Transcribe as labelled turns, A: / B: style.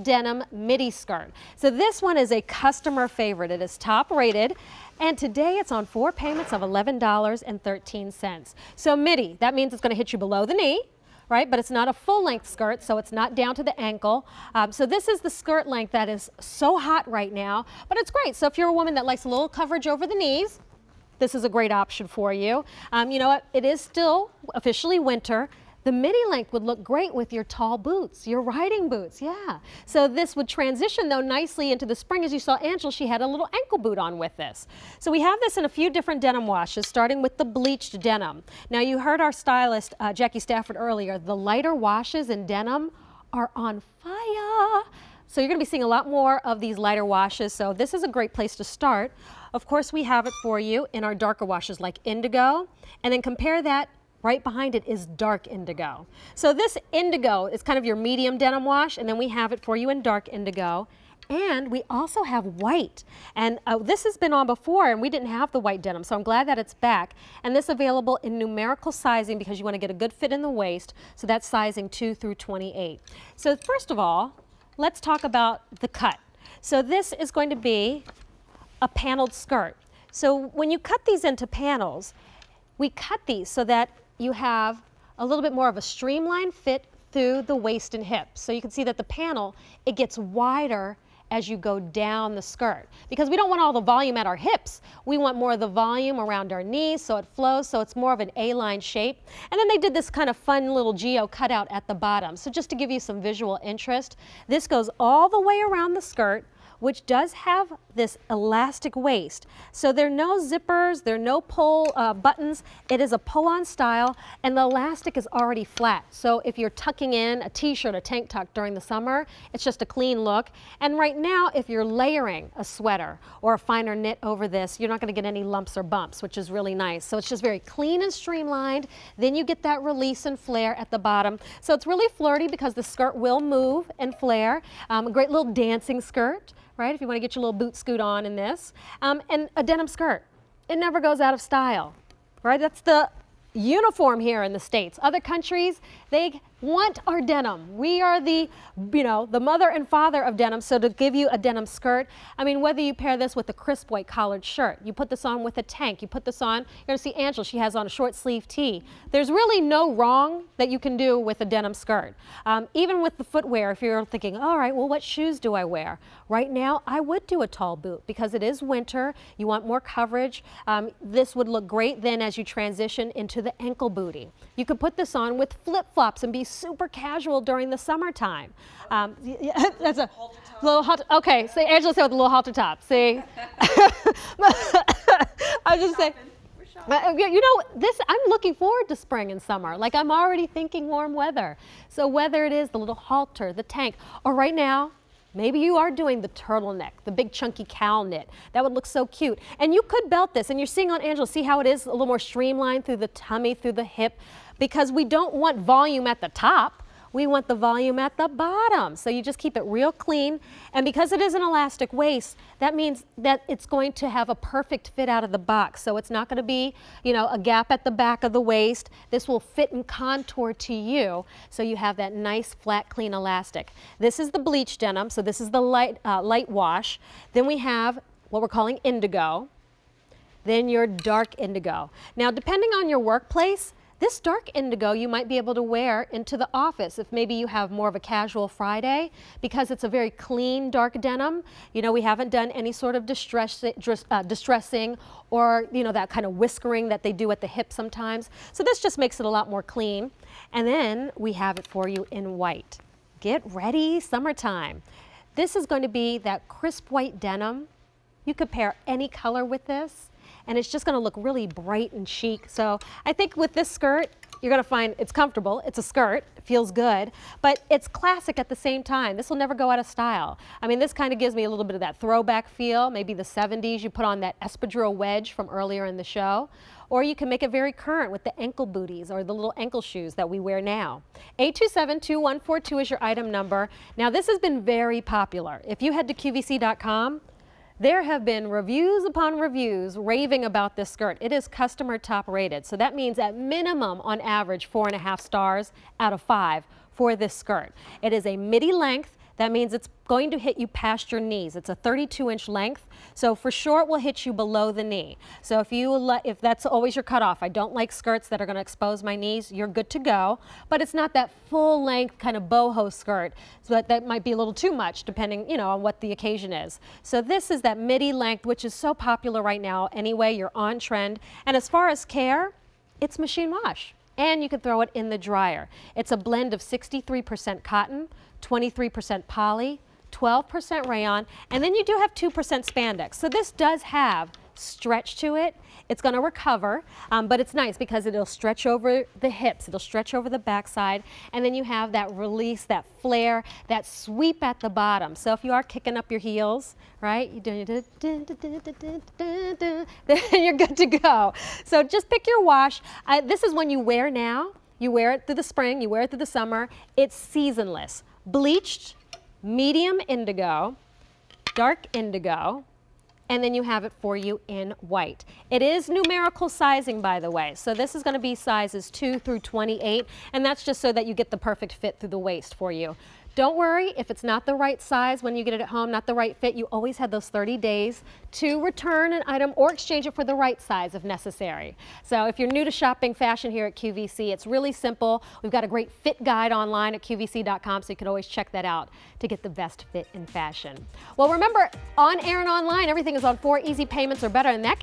A: denim midi skirt. So this one is a customer favorite. It is top rated. And today it's on 4 payments of $11.13. So midi, that means it's going to hit you below the knee, right? But it's not a full length skirt, so it's not down to the ankle. So this is the skirt length that is so hot right now, but it's great. So if you're a woman that likes a little coverage over the knees, this is a great option for you. You know what? It is still officially winter. The midi length would look great with your tall boots, your riding boots, yeah. So this would transition though nicely into the spring. As you saw Angela, she had a little ankle boot on with this. So we have this in a few different denim washes, starting with the bleached denim. Now you heard our stylist, Jackie Stafford earlier, the lighter washes in denim are on fire. So you're gonna be seeing a lot more of these lighter washes. So this is a great place to start. Of course, we have it for you in our darker washes like indigo, and then compare that. Right behind it is dark indigo. So this indigo is kind of your medium denim wash, and then we have it for you in dark indigo. And we also have white. And this has been on before, and we didn't have the white denim, so I'm glad that it's back. And this available in numerical sizing because you want to get a good fit in the waist. So that's sizing 2 through 28. So first of all, let's talk about the cut. So this is going to be a paneled skirt. So when you cut these into panels, we cut these so that you have a little bit more of a streamlined fit through the waist and hips. So you can see that the panel, it gets wider as you go down the skirt. Because we don't want all the volume at our hips. We want more of the volume around our knees so it flows, so it's more of an A-line shape. And then they did this kind of fun little geo cutout at the bottom. So just to give you some visual interest, this goes all the way around the skirt, which does have this elastic waist. So there are no zippers, there are no pull buttons. It is a pull-on style, and the elastic is already flat. So if you're tucking in a t-shirt, a tank top during the summer, it's just a clean look. And right now, if you're layering a sweater or a finer knit over this, you're not gonna get any lumps or bumps, which is really nice. So it's just very clean and streamlined. Then you get that release and flare at the bottom. So it's really flirty because the skirt will move and flare. A great little dancing skirt. Right, if you want to get your little boot scoot on in this. And a denim skirt. It never goes out of style, right? That's the uniform here in the States. Other countries, they want our denim. We are the, you know, the mother and father of denim, so to give you a denim skirt, I mean, whether you pair this with a crisp white collared shirt, you put this on with a tank, you put this on, you're gonna see Angela, she has on a short sleeve tee. There's really no wrong that you can do with a denim skirt. Even with the footwear, if you're thinking, all right, well, what shoes do I wear? Right now, I would do a tall boot because it is winter, you want more coverage. This would look great then as you transition into the ankle booty. You could put this on with flip-flops and be super casual during the summertime. That's a little halter. Okay, so Angela said with a little halter top. See, I was just saying. You know, I'm looking forward to spring and summer. Like I'm already thinking warm weather. So whether it is the little halter, the tank, or right now, maybe you are doing the turtleneck, the big chunky cowl knit. That would look so cute. And you could belt this, and you're seeing on Angela, see how it is a little more streamlined through the tummy, through the hip, because we don't want volume at the top. We want the volume at the bottom. So you just keep it real clean. And because it is an elastic waist, that means that it's going to have a perfect fit out of the box. So it's not going to be, you know, a gap at the back of the waist. This will fit and contour to you. So you have that nice, flat, clean elastic. This is the bleach denim. So this is the light wash. Then we have what we're calling indigo. Then your dark indigo. Now, depending on your workplace, this dark indigo you might be able to wear into the office if maybe you have more of a casual Friday because it's a very clean dark denim. You know, we haven't done any sort of distressing or, you know, that kind of whiskering that they do at the hip sometimes. So this just makes it a lot more clean. And then we have it for you in white. Get ready, summertime. This is going to be that crisp white denim. You could pair any color with this. And it's just going to look really bright and chic. So I think with this skirt, you're going to find it's comfortable. It's a skirt. It feels good. But it's classic at the same time. This will never go out of style. I mean, this kind of gives me a little bit of that throwback feel, maybe the 70s. You put on that espadrille wedge from earlier in the show. Or you can make it very current with the ankle booties or the little ankle shoes that we wear now. 827-2142 is your item number. Now, this has been very popular. If you head to QVC.com, there have been reviews upon reviews raving about this skirt. It is customer top rated. So that means at minimum, on average, 4.5 stars out of 5 for this skirt. It is a midi length That means it's going to hit you past your knees. It's a 32-inch length, so for sure it will hit you below the knee. So if that's always your cutoff, I don't like skirts that are going to expose my knees, you're good to go. But it's not that full length kind of boho skirt, so that might be a little too much depending, on what the occasion is. So this is that midi length, which is so popular right now anyway. You're on trend. And as far as care, it's machine wash. And you can throw it in the dryer. It's a blend of 63% cotton, 23% poly, 12% rayon, and then you do have 2% spandex. So this does have stretch to it. It's going to recover, but it's nice because it'll stretch over the hips, it'll stretch over the backside, and then you have that release, that flare, that sweep at the bottom. So if you are kicking up your heels, right, then you're good to go. So just pick your wash. This is one you wear now. You wear it through the spring, you wear it through the summer. It's seasonless. Bleached, medium indigo, dark indigo, and then you have it for you in white. It is numerical sizing, by the way. So this is going to be sizes 2 through 28, and that's just so that you get the perfect fit through the waist for you. Don't worry if it's not the right size when you get it at home, not the right fit. You always have those 30 days to return an item or exchange it for the right size if necessary. So if you're new to shopping fashion here at QVC, it's really simple. We've got a great fit guide online at QVC.com, so you can always check that out to get the best fit in fashion. Well, remember, on air and online, everything is on 4 easy payments or better, and that